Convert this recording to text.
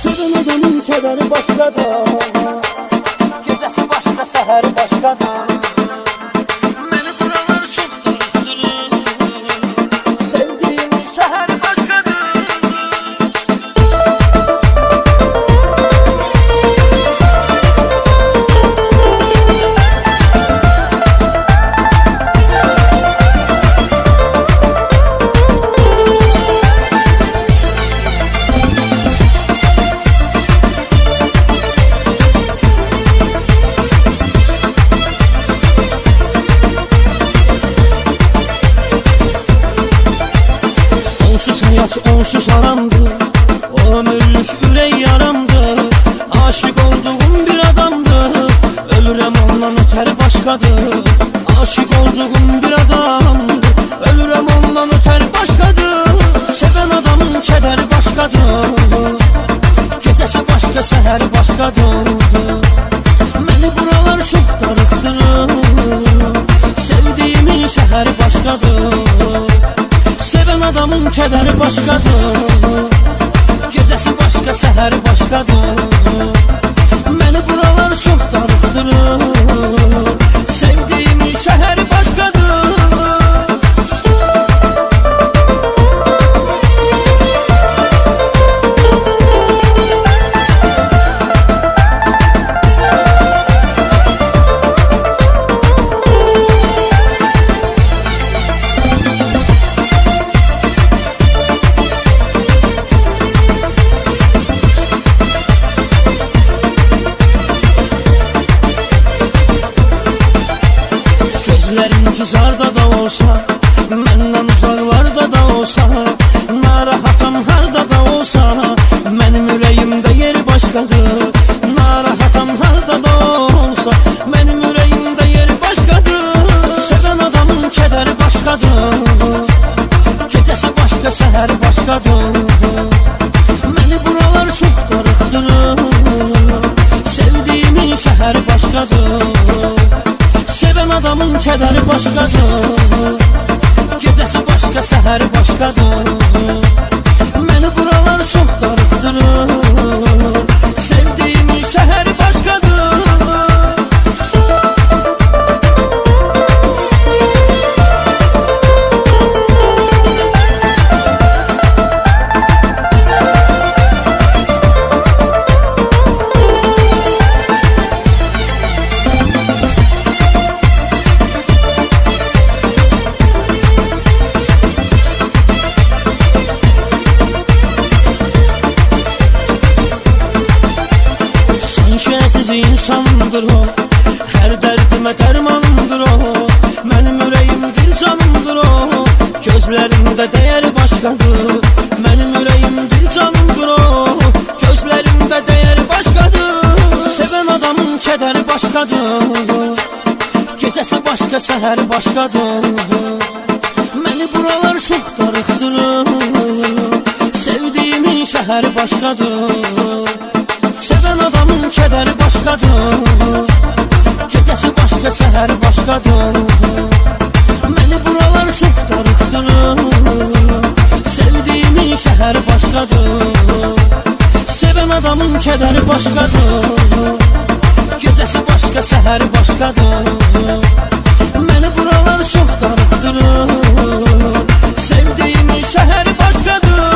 Sevən adamın kədəri başqadır, gecəsi başqa, səhəri başqadır. Məni buralar çox darıxdırır, sevdiyimin şəhəri başqadır. Onsuz hayat, onsuz aramdır, ömürlük ürək yaramdır. Aşık olduğum bir adamdır, ölürəm ondan ötəri başqadır. Aşık olduğum bir adamdır, ölürəm ondan ötəri başqadır. Sevən adamın kədəri başqadır, gecəsi başqa, səhəri başqadır. Məni buralar çox darıxdırır, sevdiyimin şəhəri başqadır. Sevən adamın kədəri başqadır, gecəsi başqa, səhəri başqadır. Məni buralar çox darıxdırır, sevdiyimin şəhəri başqadır. Gözlərim intizarda da olsa, məndən uzaqlarda da olsa, narahatam harda da olsa, mənim ürəyimdə yeri başqadır. Narahatam harda da olsa, mənim ürəyimdə yeri başqadır. Sevən adamın kədəri başqadır, gecəsi başqa, səhəri başqadır. Məni buralar çox darıxdırır, sevdiyimin şəhəri başqadır. Sevən adamın kədəri başqadır, gecəsi başqa, səhəri başqadır. Məni buralar çox darıxdırır, sevdiyimin şəhəri başqadır. İnsandır o, hər dərdimə dərmandır o. Mənim ürəyim dil canımdır o, gözlərimdə dəyəri başqadır. Mənim ürəyim dil canımdır o, gözlərimdə dəyəri başqadır. Sevən adamın kədəri başqadır, gecəsi başqa, səhəri başqadır. Məni buralar çox darıxdırır, sevdiyimin şəhəri başqadır. Sevən adamın kədəri başqadır, gecəsi başqa, səhəri başqadır. Məni buralar çox darıxdırır, sevdiyimin şəhəri başqadır. Sevən adamın kədəri başqadır, gecəsi başqa, səhəri başqadır. Məni buralar çox darıxdırır, sevdiyimin şəhəri başqadır.